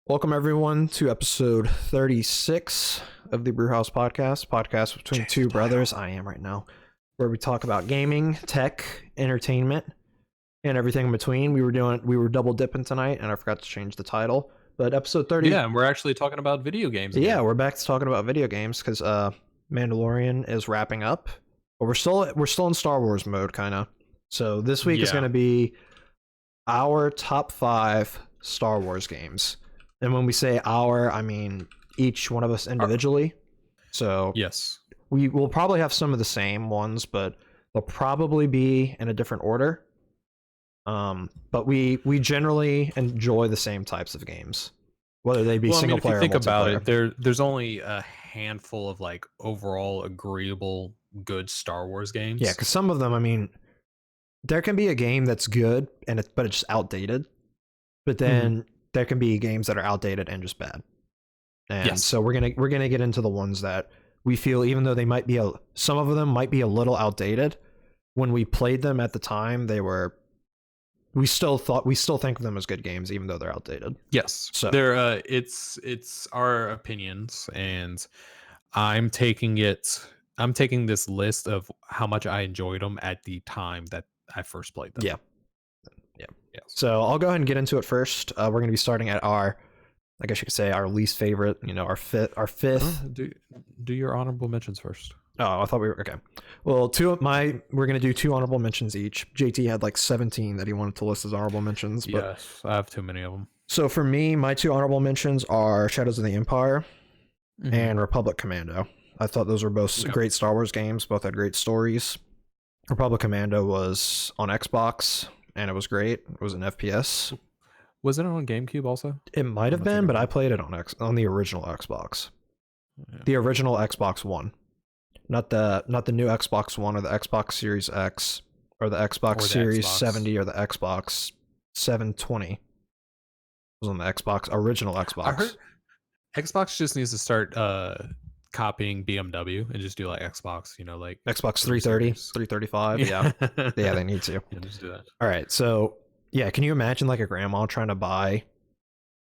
Welcome everyone to episode 36 of the Brewhouse podcast between two brothers. I am right now, where we talk about gaming, tech, entertainment, and everything in between. We were double dipping tonight, and I forgot to change the title. But episode 30. Yeah, and we're actually talking about video games again. Yeah, we're back to talking about video games because Mandalorian is wrapping up, but we're still in Star Wars mode, kind of. So this week is going to be our top 5 Star Wars games. And when we say our, I mean each one of us individually. So yes, we will probably have some of the same ones, but they'll probably be in a different order. But we generally enjoy the same types of games, whether they be single player or multiplayer. If you think about it, there's only a handful of like overall agreeable good Star Wars games. Yeah, because some of them, I mean, there can be a game that's good but it's just outdated. But then there can be games that are outdated and just bad. And so we're gonna get into the ones that we feel, even though they might be some of them might be a little outdated, when we played them at the time, we still think of them as good games, even though they're outdated. Yes. So it's our opinions, and I'm taking this list of how much I enjoyed them at the time that I first played them. Yeah. So I'll go ahead and get into it first. We're going to be starting at I guess you could say our least favorite, our fifth. Do your honorable mentions first. Oh, I thought we were okay. Well, we're going to do 2 honorable mentions each. JT had like 17 that he wanted to list as honorable mentions. But, yes, I have too many of them. So for me, my 2 honorable mentions are Shadows of the Empire and Republic Commando. I thought those were both great Star Wars games. Both had great stories. Republic Commando was on Xbox, and it was great. It was an FPS. Was it on GameCube also? It might have been, but I played it on the original Xbox. Yeah. The original Xbox One. Not the new Xbox One or the Xbox Series X or the Xbox Series 70 or the Xbox 720. It was on the original Xbox. I heard Xbox just needs to start copying BMW and just do like Xbox, like Xbox 330, 335. Yeah. Yeah, they need to. Yeah, just do that. All right. So, yeah, can you imagine like a grandma trying to buy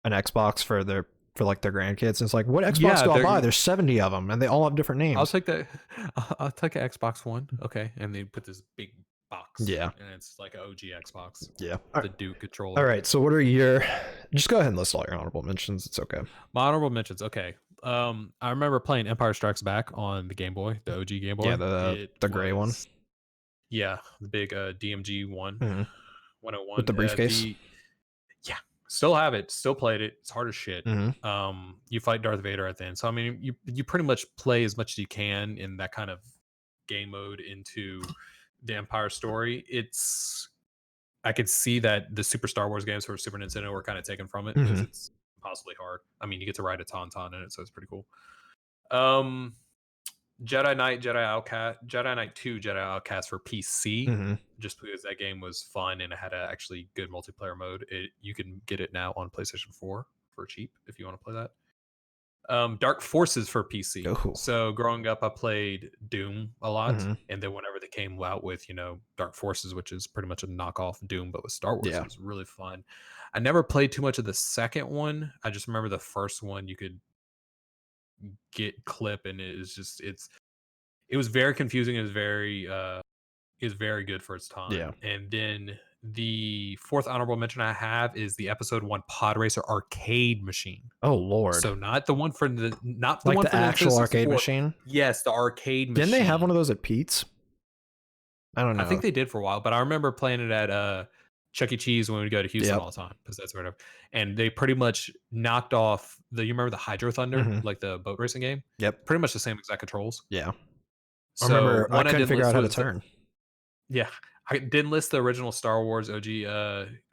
an Xbox for their grandkids? And it's like, what Xbox do I buy? There's 70 of them and they all have different names. I'll take an Xbox One. Okay. And they put this big box. Yeah. And it's like an OG Xbox. Yeah. The Duke controller. All right. So what are just go ahead and list all your honorable mentions. It's okay. My honorable mentions. Okay. I remember playing Empire Strikes Back on the Game Boy, the OG Game Boy. Yeah, the gray one. Yeah, the big DMG 101 with the briefcase. Still have it, still played it. It's hard as shit. You fight Darth Vader at the end, so I mean, you pretty much play as much as you can in that kind of game mode into the Empire story. I could see that the Super Star Wars games for Super Nintendo were kind of taken from it because it's impossibly hard. I mean, you get to ride a Tauntaun in it, so it's pretty cool. Jedi Knight 2, Jedi Outcast for PC, just because that game was fun and it had a actually good multiplayer mode. You can get it now on PlayStation 4 for cheap if you want to play that. Dark Forces for PC. Oh. So growing up, I played Doom a lot, and then whenever they came out with Dark Forces, which is pretty much a knockoff Doom but with Star Wars, it was really fun. I never played too much of the second one. I just remember the first one you could get clip, and it was very confusing. It was very good for its time. Yeah. And then the 4th honorable mention I have is the episode 1 Pod Racer arcade machine. Oh Lord! So not the one for the actual arcade machine. Yes, the arcade machine. Didn't they have one of those at Pete's? I don't know. I think they did for a while, but I remember playing it at Chuck E. Cheese when we go to Houston all the time, because that's where. And they pretty much knocked off you remember the Hydro Thunder, like the boat racing game? Yep. Pretty much the same exact controls. Yeah. So I remember I couldn't figure out how to turn. Yeah. I didn't list the original Star Wars OG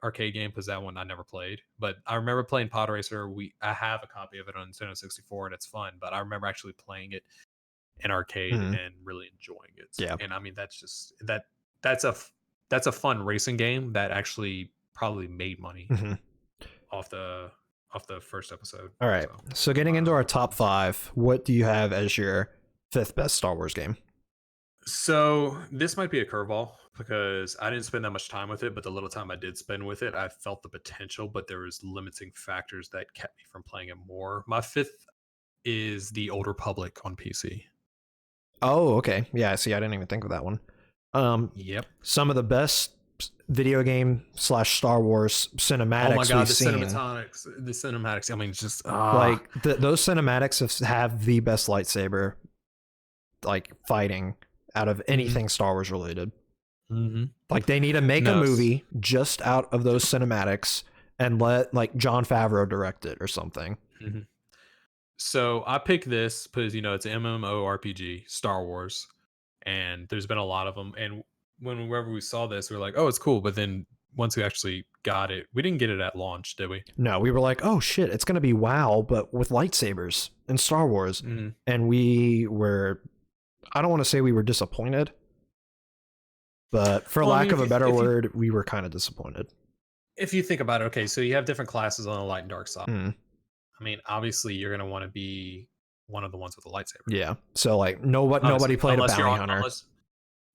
arcade game because that one I never played. But I remember playing Pod Racer. I have a copy of it on Nintendo 64 and it's fun. But I remember actually playing it in arcade and really enjoying it. Yeah. And I mean, that's just that's a fun racing game that actually probably made money off the first episode. All right. So getting into our top 5, what do you have as your 5th best Star Wars game? So this might be a curveball because I didn't spend that much time with it, but the little time I did spend with it, I felt the potential, but there was limiting factors that kept me from playing it more. My fifth is the Old Republic on PC. Oh, okay. Yeah, see, I didn't even think of that one. Yep. Some of the best video game / Star Wars cinematics Oh my god, we've the seen. cinematics. I mean, just like those cinematics have the best lightsaber like fighting out of anything Star Wars related. Like they need to make a movie just out of those cinematics and let like Jon Favreau direct it or something. So I picked this because it's an MMORPG, Star Wars, and there's been a lot of them. And whenever we saw this, we were like, "Oh, it's cool." But then once we actually got it, we didn't get it at launch, did we? No, we were like, "Oh shit, it's gonna be WoW, but with lightsabers in Star Wars." And we were, I don't want to say we were disappointed, but for lack of a better word, we were kind of disappointed. If you think about it, okay, so you have different classes on the light and dark side. I mean, obviously, you're going to want to be one of the ones with the lightsaber. Yeah. So, like, nobody played a bounty hunter.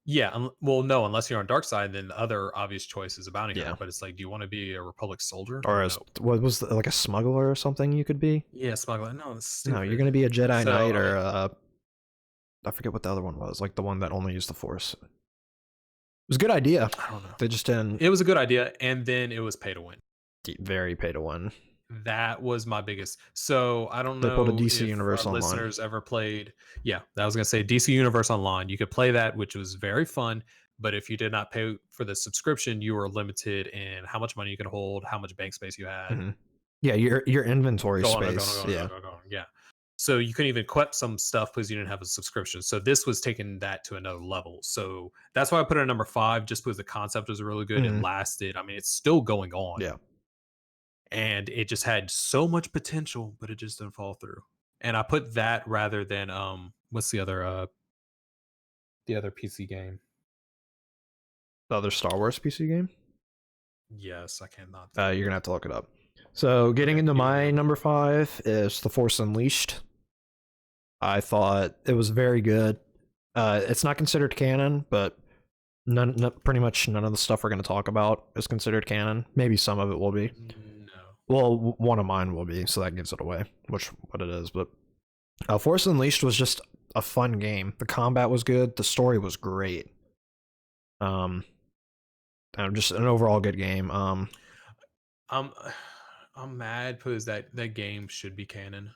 Unless you're on dark side, then the other obvious choice is a bounty hunter. But it's like, do you want to be a Republic soldier? Or what was like a smuggler or something you could be? Yeah, smuggler. No, you're going to be a Jedi Knight or I forget what the other one was. Like the one that only used the Force. It was a good idea. I don't know. They just didn't. It was a good idea, and then it was pay to win. Very pay to win. That was my biggest. So I don't know. They put a DC Universe Online. Listeners ever played? Yeah, I was gonna say DC Universe Online. You could play that, which was very fun. But if you did not pay for the subscription, you were limited in how much money you could hold, how much bank space you had. Yeah, your inventory space. Yeah. So you couldn't even equip some stuff because you didn't have a subscription. So this was taking that to another level. So that's why I put it at number 5, just because the concept was really good and lasted. I mean, it's still going on. Yeah. And it just had so much potential, but it just didn't fall through. And I put that rather than what's the other PC game? The other Star Wars PC game? Yes, I cannot. You're gonna have to look it up. So getting into my number 5 is The Force Unleashed. I thought it was very good. It's not considered canon, but pretty much none of the stuff we're going to talk about is considered canon. Maybe some of it will be. Well, one of mine will be, so that gives it away, what it is. But Force Unleashed was just a fun game. The combat was good. The story was great. Just an overall good game. I'm mad because that game should be canon,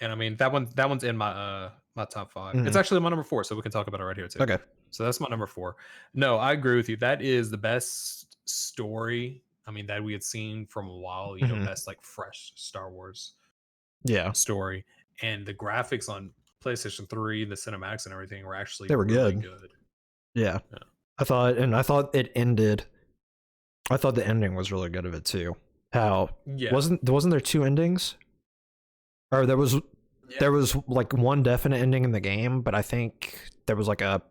and I mean that one's in my my top 5. It's actually my number 4, so we can talk about it right here too. Okay. So that's my number 4. No, I agree with you. That is the best story. I mean, that we had seen from a while, best like fresh Star Wars story. And the graphics on PlayStation 3, the cinematics and everything were actually really good. Yeah. I thought the ending was really good of it too. How wasn't there 2 endings? Or there was like one definite ending in the game, but I think there was like a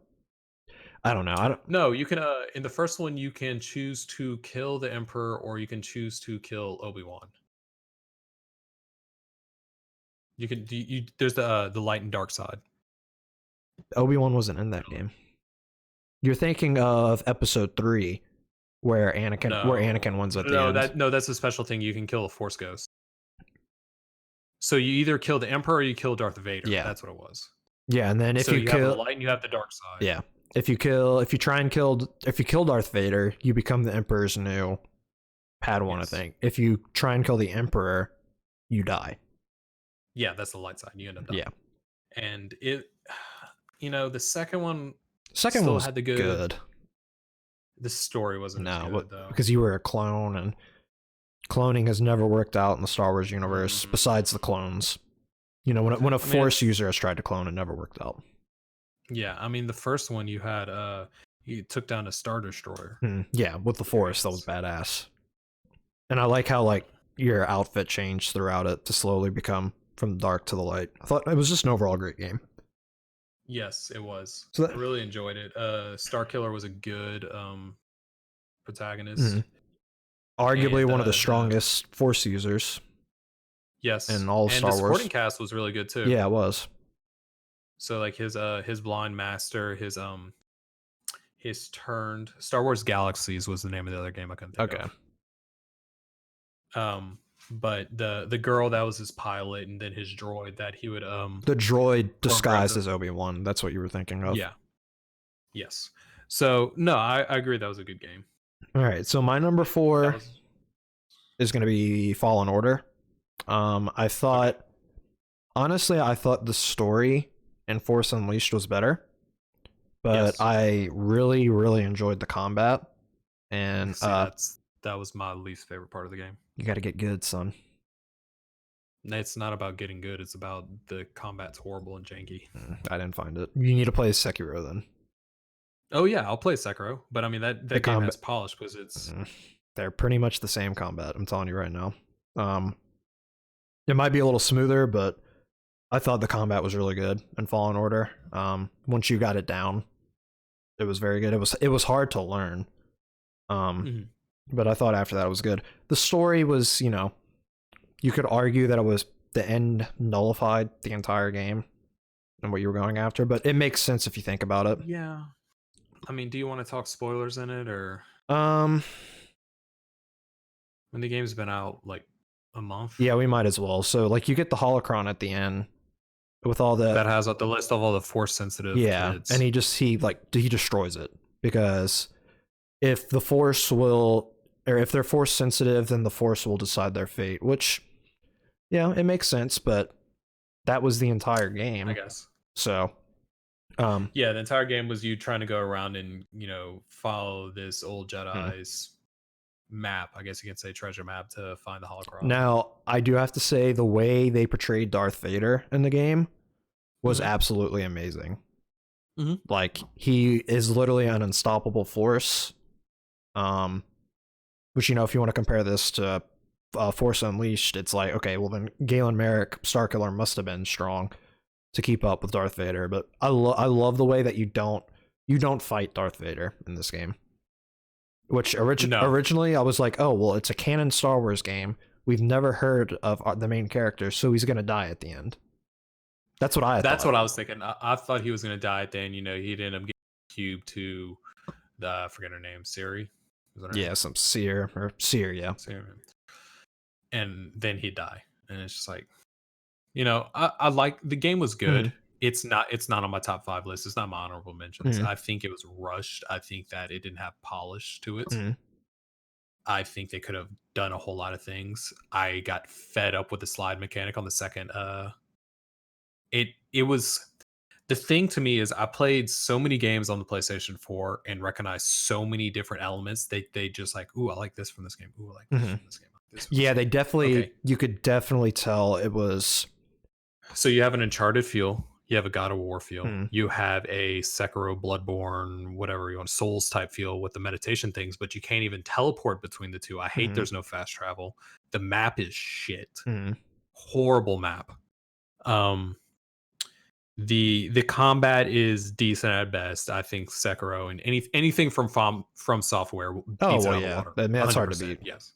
No, you can in the first one you can choose to kill the Emperor or you can choose to kill Obi-Wan. You can there's the light and dark side. Obi-Wan wasn't in that game. You're thinking of episode 3 where Anakin wins at the end. That's a special thing. You can kill a Force Ghost. So you either kill the Emperor or you kill Darth Vader. Yeah, that's what it was. Yeah, and then if you kill have the light and you have the dark side. Yeah. If you kill Darth Vader, you become the Emperor's new Padawan, I think. If you try and kill the Emperor, you die. Yeah, that's the light side. You end up dying. Yeah. And it the second one was had the good. The story wasn't as good, though. Because you were a clone, and cloning has never worked out in the Star Wars universe besides the clones. When a Force user has tried to clone, it never worked out. Yeah, I mean the first one you had you took down a Star Destroyer. Yeah, with the Force, that was badass. And I like how like your outfit changed throughout it to slowly become from the dark to the light. I thought it was just an overall great game. Yes, it was. So I really enjoyed it. Starkiller was a good protagonist. Arguably one of the strongest Force users. Yes. In all Star Wars. The supporting cast was really good too. Yeah, it was. So like his blind master, his his turned Star Wars Galaxies was the name of the other game I couldn't think Okay. of. But the girl that was his pilot, and then his droid that he would the droid program disguised as Obi-Wan. That's what you were thinking of. Yeah. Yes. So no, I agree that was a good game. All right. So my number 4 is going to be Fallen Order. I thought, honestly, I thought the story in Force Unleashed was better, but I really, really enjoyed the combat. And See, that was my least favorite part of the game. You got to get good, son. It's not about getting good. It's about the combat's horrible and janky. I didn't find it. You need to play Sekiro then. Oh yeah, I'll play Sekiro, but I mean that game has polish because it's they're pretty much the same combat. I'm telling you right now. It might be a little smoother, but I thought the combat was really good in Fallen Order. Once you got it down, it was very good. It was hard to learn. But I thought after that it was good. The story was, you could argue that it was the end nullified the entire game and what you were going after, but it makes sense if you think about it. Yeah. I mean, do you want to talk spoilers in it, or when the game's been out like a month? Yeah, we might as well. So like you get the holocron at the end with all the that has the list of all the force sensitive kids. And he destroys it, because if the force will, or if they're force sensitive, then the force will decide their fate, which it makes sense, but that was the entire game, I guess. So the entire game was you trying to go around and follow this old Jedi's map, I guess you could say treasure map, to find the holocron. Now I do have to say the way they portrayed Darth Vader in the game was absolutely amazing. Like, he is literally an unstoppable force, which, if you want to compare this to Force Unleashed, it's like, okay, well then Galen Merrick, Starkiller, must have been strong to keep up with Darth Vader. But I love the way that you don't fight Darth Vader in this game. Which originally I was like, oh well, it's a canon Star Wars game. We've never heard of the main character, so he's gonna die at the end. That's what I was thinking. I thought he was gonna die at the end. He'd end up getting cube to I forget her name, Siri. Some Seer or Seer, yeah. And then he'd die, and it's just like, I like, the game was good. It's not on my top 5 list. It's not my honorable mentions. I think it was rushed. I think that it didn't have polish to it. I think they could have done a whole lot of things. I got fed up with the slide mechanic on the second. It was, the thing to me is, I played so many games on the PlayStation 4 and recognized so many different elements. They just like, ooh, I like this from this game. Ooh, I like this from this game. They definitely, you could definitely tell it was. So you have an Uncharted feel. You have a God of War feel. You have a Sekiro, Bloodborne, whatever you want, Souls type feel with the meditation things, but you can't even teleport between the two. I hate there's no fast travel. The map is shit. Horrible map. The combat is decent at best. I think Sekiro and anything from Software beats it out of the water. I mean, that's hard to beat. Yes.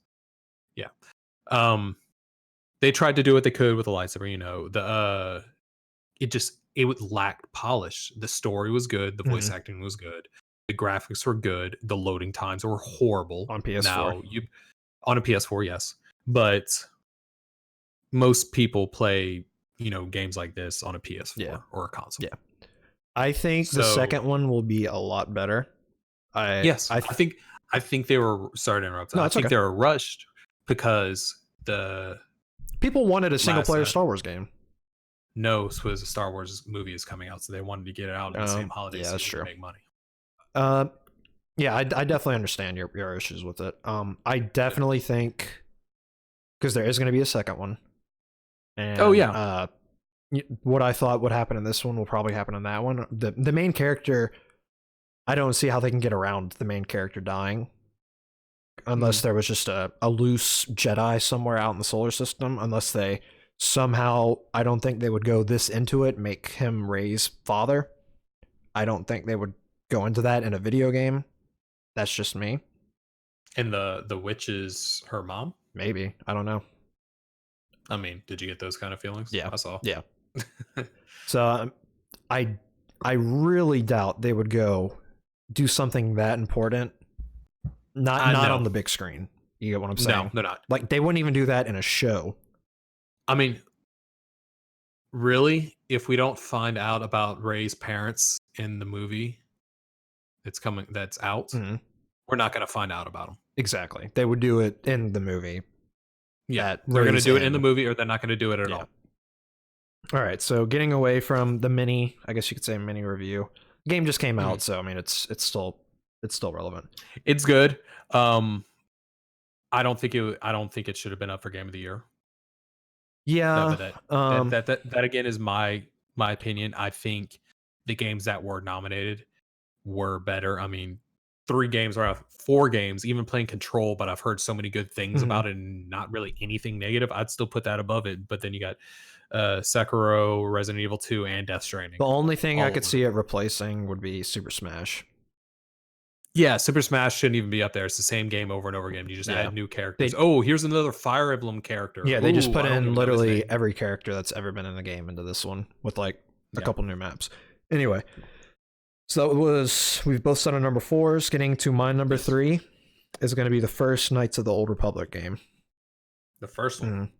Yeah. They tried to do what they could with the lightsaber. It lacked polish. The story was good. The voice acting was good. The graphics were good. The loading times were horrible on PS4. Now, on a PS4, yes, but most people play games like this on a PS4 or a console. Yeah, I think the second one will be a lot better. I think they were. Sorry to interrupt. No, I think they were rushed because the people wanted a single player Star Wars game. No, so a Star Wars movie is coming out, so they wanted to get it out in the same holiday season to make money. I definitely understand your issues with it. I definitely think, because there is going to be a second one. And, what I thought would happen in this one will probably happen in that one. The main character, I don't see how they can get around the main character dying, unless there was just a loose Jedi somewhere out in the solar system. Unless they somehow, I don't think they would go this into it, make him Rey's father. I don't think they would go into that in a video game. That's just me. And the witch is her mom? Maybe. I don't know. I mean, did you get those kind of feelings? Yeah. I saw. Yeah. So I really doubt they would go do something that important, not No. on the big screen. You get what I'm saying? No, they're not. Like, they wouldn't even do that in a show. I mean, really, if we don't find out about Rey's parents in the movie that's out, we're not going to find out about them. Exactly. They would do it in the movie. Yeah, they're going to do it in the movie, or they're not going to do it at all. All right, so getting away from the mini, I guess you could say mini review. The game just came out, so I mean, it's still relevant. It's good. I don't think it should have been up for Game of the Year. Yeah. That again is my opinion. I think the games that were nominated were better. I mean, 4 games, even playing Control, but I've heard so many good things about it and not really anything negative. I'd still put that above it. But then you got Sekiro, Resident Evil 2, and Death Stranding. The only thing I could see it replacing would be Super Smash. Yeah, Super Smash shouldn't even be up there. It's the same game over and over again. You just add new characters. Here's another Fire Emblem character. Yeah, they just put in literally every character that's ever been in the game into this one with like a couple new maps. Anyway, so we've both set our number 4s. Getting to my number 3 is going to be the first Knights of the Old Republic game. The first one.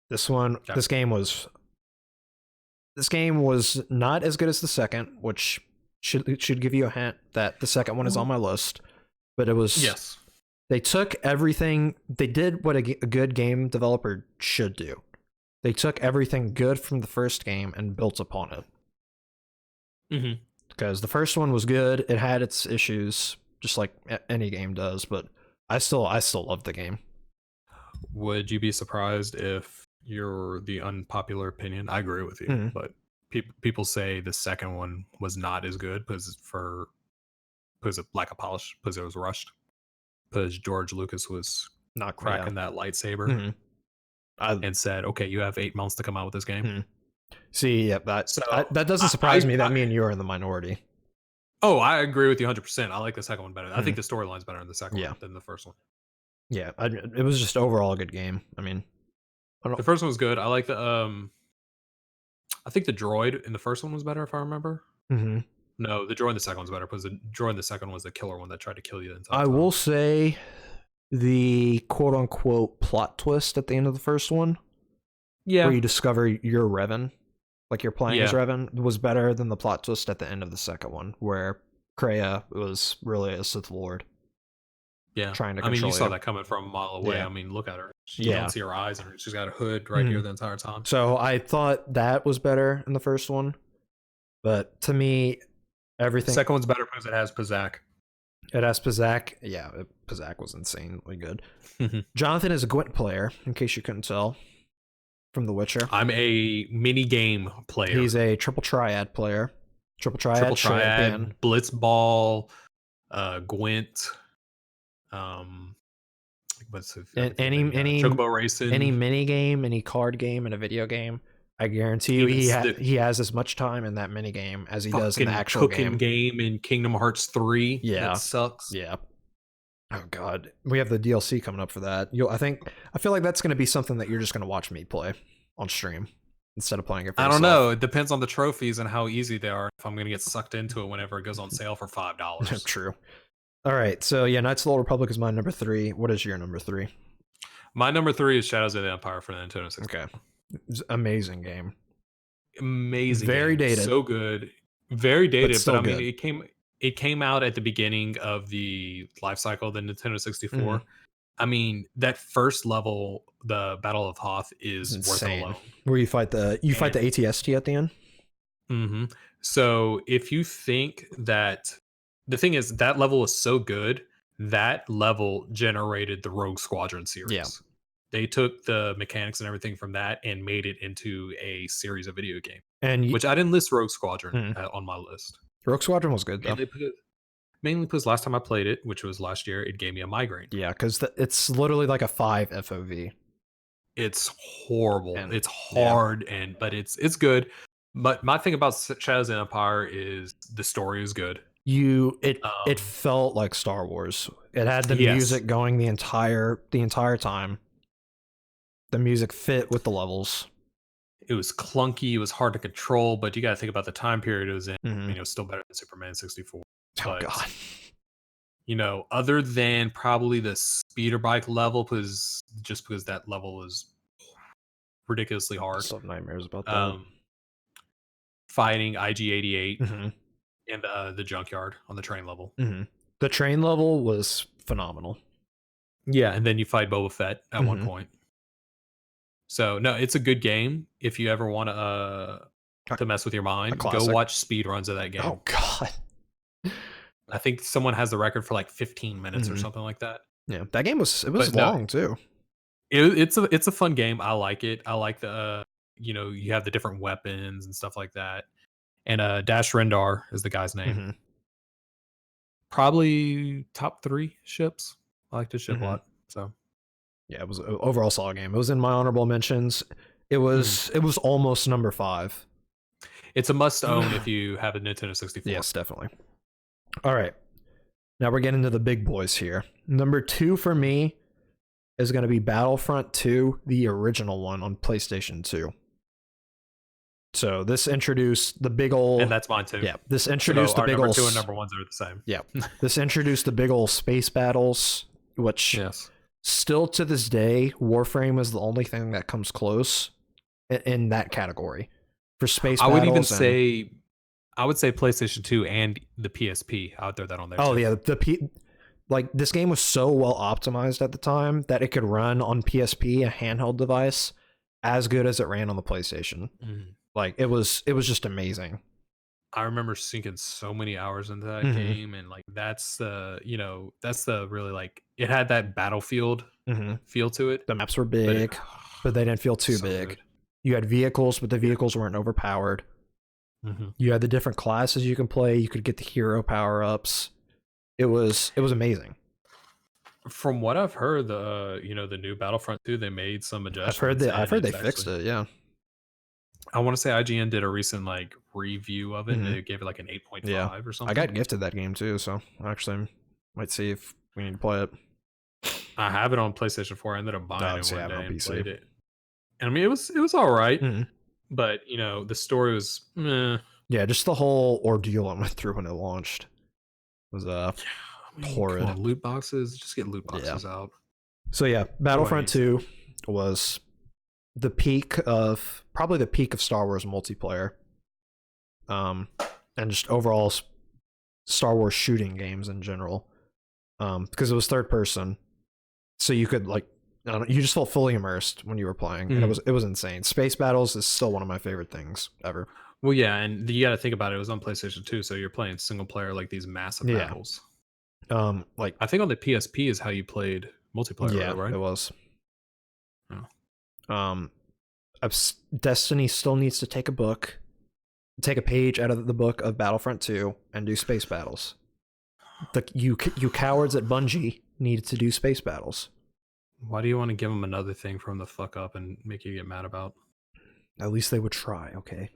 This game was not as good as the second, which should give you a hint that the second one is on my list. But it was, yes, they took everything, they did what a good game developer should do. They took everything good from the first game and built upon it. Because the first one was good, it had its issues, just like any game does, but I still love the game. Would you be surprised if you're the unpopular opinion? I agree with you, but people say the second one was not as good because of lack of polish, because it was rushed, because George Lucas was not cracking that lightsaber and said, "Okay, you have 8 months to come out with this game." See, yeah, that doesn't surprise me that me and you are in the minority. Oh, I agree with you 100%. I like the second one better. I think the storyline's better in the second one than the first one. Yeah, it was just overall a good game. I mean, the first one was good. I like I think the droid in the first one was better, if I remember. No, the droid in the second one's better because the droid in the second one was the killer one that tried to kill you the entire time. I will say the quote-unquote plot twist at the end of the first one, where you discover you're Revan, like you're playing as Revan, was better than the plot twist at the end of the second one, where Kreia was really a Sith Lord. Yeah, trying to control you saw that coming from a mile away. Yeah. I mean, look at her. You don't see her eyes, and she's got a hood right here the entire time. So I thought that was better in the first one, but to me, everything. The second one's better because it has Pazak. It has Pazak. Yeah, Pazak was insanely good. Jonathan is a Gwent player, in case you couldn't tell from The Witcher. I'm a mini game player. He's a triple triad player. Triple triad, Blitzball, Gwent. Chocobo Racing, any mini game, any card game, and a video game. I guarantee you, he has as much time in that mini game as he does in the actual game in Kingdom Hearts 3. Yeah, that sucks. Yeah. Oh god, we have the DLC coming up for that. I feel like that's going to be something that you're just going to watch me play on stream instead of playing it for yourself. I don't know. It depends on the trophies and how easy they are. If I'm going to get sucked into it whenever it goes on sale for $5. True. All right, so yeah, Knights of the Old Republic is my number 3. What is your number 3? My number 3 is Shadows of the Empire for the Nintendo 64. Okay, it's amazing game. Amazing, very game. Dated, so good, very dated. But I mean, good. it came out at the beginning of the life cycle of the Nintendo 64. I mean, that first level, the Battle of Hoth, is worth it alone. Where you fight the ATST at the end. So if you think that. The thing is, that level is so good, that level generated the Rogue Squadron series. Yeah. They took the mechanics and everything from that and made it into a series of video games. Which I didn't list Rogue Squadron on my list. Rogue Squadron was good, though. Mainly because last time I played it, which was last year, it gave me a migraine. Yeah, because it's literally like a 5 FOV. It's horrible. It's hard, but it's good. But my thing about Shadows of the Empire is the story is good. It felt like Star Wars. It had the music going the entire time. The music fit with the levels. It was clunky. It was hard to control, but you got to think about the time period it was in. I mean, it was still better than Superman 64. Oh god! other than probably the speeder bike level, because that level is ridiculously hard. Still have nightmares about that. Fighting IG-88 and the junkyard on the train level. The train level was phenomenal. Yeah, and then you fight Boba Fett at one point. So no, it's a good game. If you ever want to mess with your mind, go watch speed runs of that game. Oh god. I think someone has the record for like 15 minutes or something like that. Yeah, that game was long too. It's a fun game. I like it. I like the you have the different weapons and stuff like that. And Dash Rendar is the guy's name. Probably top 3 ships. I like this ship a lot. So yeah, it was an overall solid game. It was in my honorable mentions. It was almost number 5. It's a must own if you have a Nintendo 64. Yes, definitely. All right. Now we're getting to the big boys here. Number 2 for me is going to be Battlefront 2, the original one on PlayStation 2. So this introduced the big old... And that's mine too. Yeah, this introduced the big old... number 2 and number 1s are the same. Yeah. This introduced the big old space battles, which still to this day, Warframe is the only thing that comes close in that category. For space battles... I would say PlayStation 2 and the PSP. I would throw that on there. Oh, too. Yeah. Like, this game was so well optimized at the time that it could run on PSP, a handheld device, as good as it ran on the PlayStation. Like, it was just amazing. I remember sinking so many hours into that game, and like that's the really, like, it had that Battlefield feel to it. The maps were big, but they didn't feel too big. Good. You had vehicles, but the vehicles weren't overpowered. You had the different classes you can play. You could get the hero power-ups. It was amazing. From what I've heard, the new Battlefront 2, they made some adjustments. I've heard they fixed it. Yeah. I want to say IGN did a recent like review of it, and they gave it like an 8.5 or something. I got gifted that game too, so I actually might see if we need to play it. I have it on PlayStation 4. I ended up buying it one day and played it. And I mean, it was all right. But, the story was meh. Yeah, just the whole ordeal I went through when it launched was horrid. Come on, loot boxes, just get loot boxes out. So yeah, Battlefront 2 was probably the peak of Star Wars multiplayer. And just overall Star Wars shooting games in general. Because it was third person. So you could you just felt fully immersed when you were playing, and it was insane. Space battles is still one of my favorite things ever. Well, yeah, and you got to think about it. It was on PlayStation 2, so you're playing single player, like these massive battles. I think on the PSP is how you played multiplayer. Yeah, right? It was. Destiny still needs to take a page out of the book of Battlefront 2 and do space battles. You cowards at Bungie need to do space battles. Why do you want to give them another thing from the fuck up and make you get mad about? At least they would try, okay?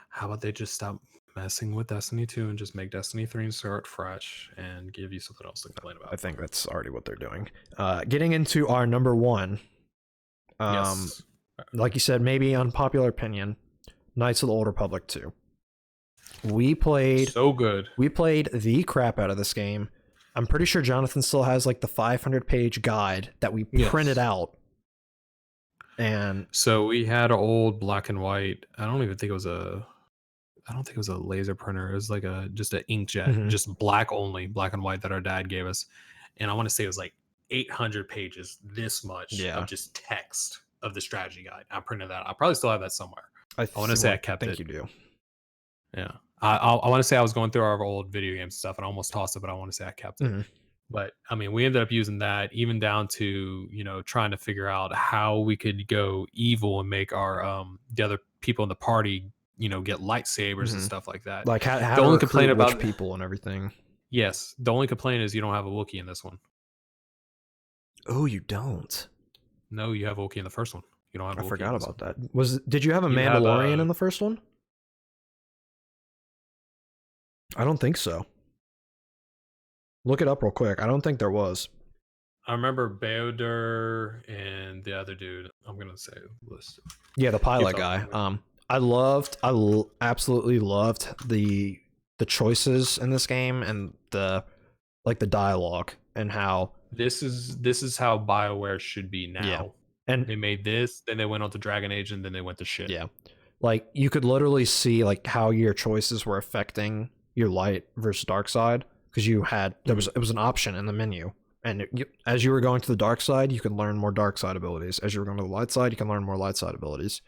How about they just stop messing with Destiny 2 and just make Destiny 3 and start fresh and give you something else to complain about? I think that's already what they're doing. Getting into our number 1. Like you said, maybe unpopular opinion, Knights of the Old Republic 2. We played... So good. We played the crap out of this game. I'm pretty sure Jonathan still has like the 500-page guide that we printed out. And so we had an old black and white. I don't think it was a laser printer. It was like just an inkjet, just black only, black and white that our dad gave us. And I want to say it was like 800 pages, this much of just text of the strategy guide. I printed that. I probably still have that somewhere. I want to say I kept it. I think you do. Yeah. I want to say I was going through our old video game stuff and I almost tossed it, but I want to say I kept it. But I mean, we ended up using that even down to, trying to figure out how we could go evil and make our the other people in the party, get lightsabers and stuff like that. Like how the only complaint about people and everything. Yes. The only complaint is you don't have a Wookiee in this one. Oh, you don't? No, you have a Wookiee in the first one. You don't have a Wookiee. I forgot about that. Did you have a Mandalorian in the first one? I don't think so. Look it up real quick. I don't think there was. I remember Beodur and the other dude. I'm gonna say list. Yeah, the pilot guy. I absolutely loved the choices in this game and the like the dialogue and how this is how BioWare should be yeah. now. And they made this, then they went on to Dragon Age, and then they went to shit. yeah. Like you could literally see like how your choices were affecting your light versus dark side, because you had it was an option in the menu, and as you were going to the dark side, you could learn more dark side abilities. As you were going to the light side, you can learn more light side abilities.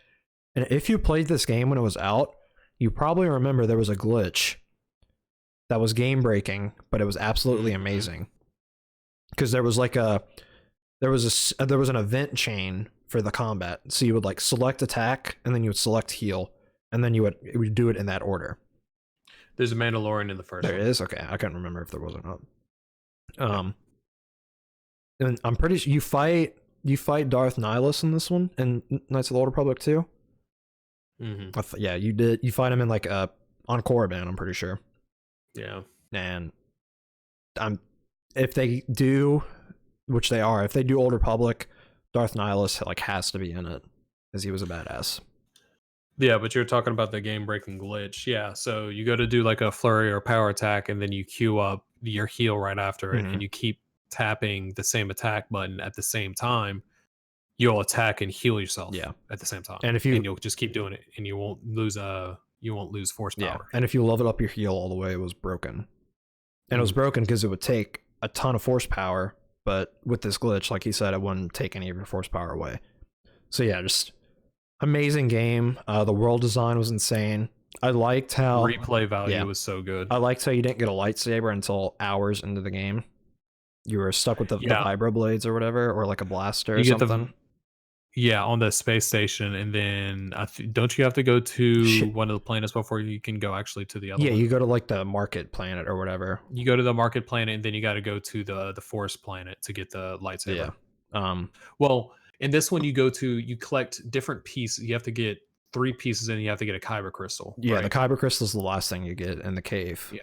And if you played this game when it was out, you probably remember there was a glitch that was game breaking, but it was absolutely amazing, because there was like there was an event chain for the combat. So you would like select attack, and then you would select heal, and then you would do it in that order. There's a Mandalorian in the first There one. is? Okay, I couldn't remember if there was or not. And I'm pretty sure you fight Darth Nihilus in this one, and Knights of the Old Republic too. Yeah, you did. You fight him in like on Korriban, I'm pretty sure. Yeah. And if they do, which they are, if they do Old Republic, Darth Nihilus like has to be in it, because he was a badass. Yeah, but you're talking about the game breaking glitch. Yeah, so you go to do like a flurry or power attack, and then you queue up your heal right after it, and you keep tapping the same attack button at the same time. You'll attack and heal yourself at the same time, and you'll just keep doing it, and you won't lose force power. And if you level up your heal all the way, it was broken, and it was broken because it would take a ton of force power, but with this glitch, like he said, it wouldn't take any of your force power away. So yeah, just amazing game. The world design was insane. I liked how replay value was so good. I liked how you didn't get a lightsaber until hours into the game. You were stuck with the vibro blades or whatever, or like a blaster or something. On the space station, and then don't you have to go to one of the planets before you can go actually to the other one? Yeah, you go to like the market planet or whatever. You go to the market planet, and then you got to go to the forest planet to get the lightsaber. Yeah. Well, in this one, you collect different pieces. You have to get 3 pieces, and you have to get a kyber crystal. Yeah, right? the kyber crystal is the last thing you get in the cave. Yeah.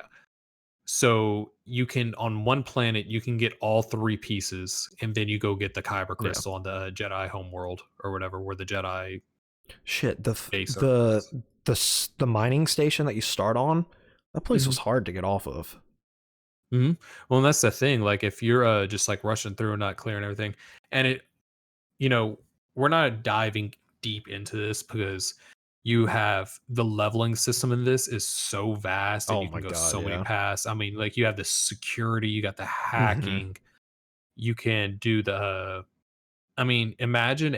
So you can, on one planet, you can get all 3 pieces, and then you go get the kyber crystal on the Jedi homeworld or whatever, where the Jedi the mining station that you start on, that place was hard to get off of. Well, and that's the thing. Like, if you're just like rushing through and not clearing everything, and we're not diving deep into this because you have the leveling system in this is so vast, and you can go so many paths. I mean, like, you have the security, you got the hacking, you can do the imagine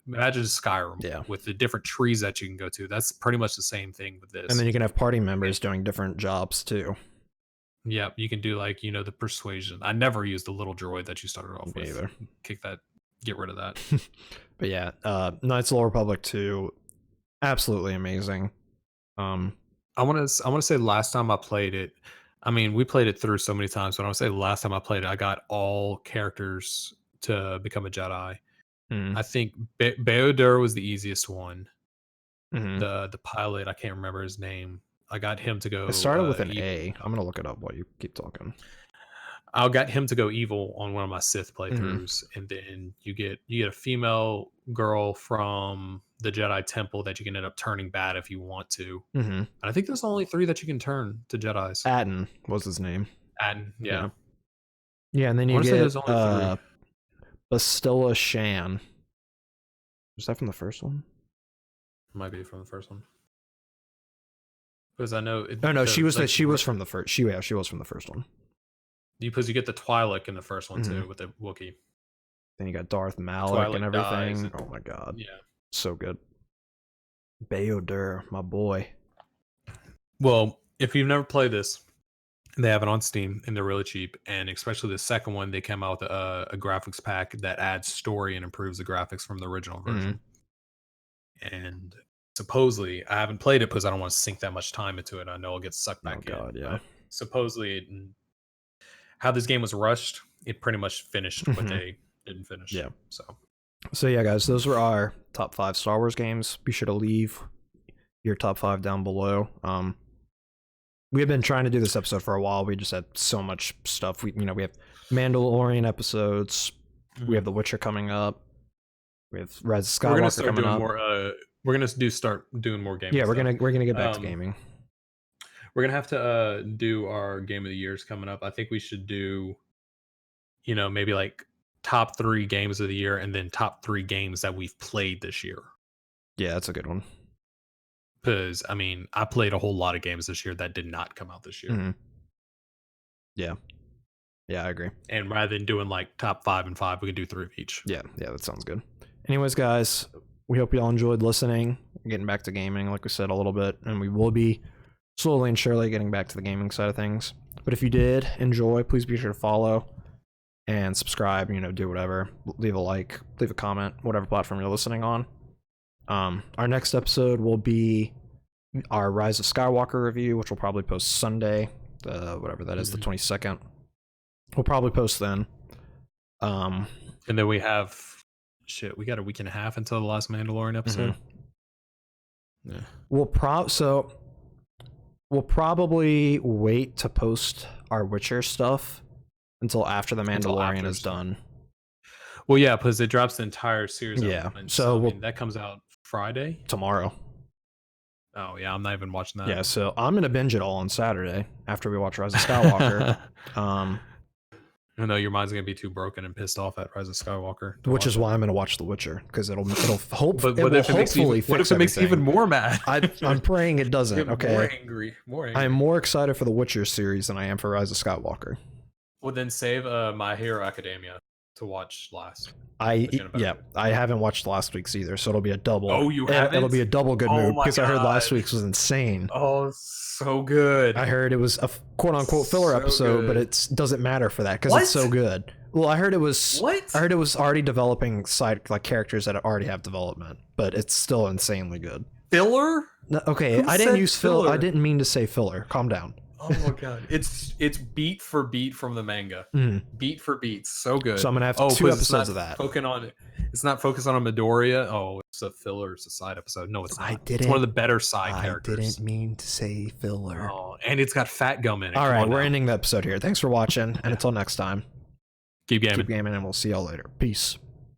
Skyrim with the different trees that you can go to. That's pretty much the same thing with this. And then you can have party members doing different jobs too. Yeah, you can do like, the persuasion. I never used the little droid that you started off with. Either. Get rid of that. But yeah, Knights of the Old Republic 2, absolutely amazing. I want to say last time I played it, we played it through so many times, but I want to say last time I played it, I got all characters to become a Jedi. I think Beodur was the easiest one. The pilot, I can't remember his name. I got him to go. It started with an A. I'm gonna look it up while you keep talking. I got him to go evil on one of my Sith playthroughs, and then you get a female girl from the Jedi Temple that you can end up turning bad if you want to. And I think there's only 3 that you can turn to Jedis. Atten was his name. Atten, yeah. And then you get Bastilla Shan. Was that from the first one? Might be from the first one. Because I know. She was from the first. She was from the first one. Because you get the Twi'lek in the first one too with the Wookiee. Then you got Darth Malak and everything. Oh my god. Yeah. So good. Beodur, my boy. Well, if you've never played this, they have it on Steam and they're really cheap. And especially the second one, they came out with a graphics pack that adds story and improves the graphics from the original version. And supposedly, I haven't played it because I don't want to sink that much time into it. I know I'll get sucked back in. Yeah. But supposedly, how this game was rushed, it pretty much finished what they didn't finish. Yeah. So yeah, guys, those were our top 5 Star Wars games. Be sure to leave your top 5 down below. We have been trying to do this episode for a while. We just had so much stuff. We have Mandalorian episodes. We have The Witcher coming up. We have Rise of Skywalker coming up. We're gonna start doing more gaming. Yeah, we're stuff. gonna get back to gaming. We're gonna have to do our game of the years coming up. I think we should do, maybe like top 3 games of the year and then top 3 games that we've played this year. Yeah, that's a good one. Because I mean, I played a whole lot of games this year that did not come out this year. Mm-hmm. Yeah. Yeah, I agree. And rather than doing like top 5 and 5, we can do 3 of each. Yeah, that sounds good. Anyways, guys, we hope you all enjoyed listening. Getting back to gaming, like we said, a little bit, and we will be slowly and surely getting back to the gaming side of things. But if you did enjoy, please be sure to follow and subscribe. Do whatever. Leave a like, leave a comment, whatever platform you're listening on. Our next episode will be our Rise of Skywalker review, which we'll probably post Sunday, whatever that is, the 22nd. We'll probably post then. And then we have we got a week and a half until the last Mandalorian episode. Mm-hmm. Yeah. We'll probably wait to post our Witcher stuff until after the Mandalorian is done. Well, yeah, because it drops the entire series. Yeah. So that comes out Friday? Tomorrow. Oh, yeah, I'm not even watching that. Yeah, so I'm going to binge it all on Saturday after we watch Rise of Skywalker. I know your mind's going to be too broken and pissed off at Rise of Skywalker. Which is why I'm going to watch The Witcher, because it'll hopefully fix What if it makes you even more mad? I'm praying it doesn't, okay? More angry. I'm more excited for the Witcher series than I am for Rise of Skywalker. Well, then save My Hero Academia to watch last. I haven't watched last week's either, so it'll be a double. Oh, you haven't? It'll be a double good move because I heard last week's was insane. Oh, so good. I heard it was a quote-unquote filler episode, but it doesn't matter for that because it's so good. Well, I heard it was already developing side characters that already have development, but it's still insanely good. Filler? No, okay, I didn't use filler. I didn't mean to say filler. Calm down. Oh my god, it's beat for beat from the manga. Beat for beat, so good. So I'm gonna have 2 episodes of that. It's not focused on a Midoriya. Oh, it's a filler. It's a side episode. No, it's not. It's one of the better side characters. I didn't mean to say filler. Oh, and it's got Fat Gum in it. All right, we're ending the episode here. Thanks for watching, and until next time, keep gaming. and we'll see y'all later. Peace.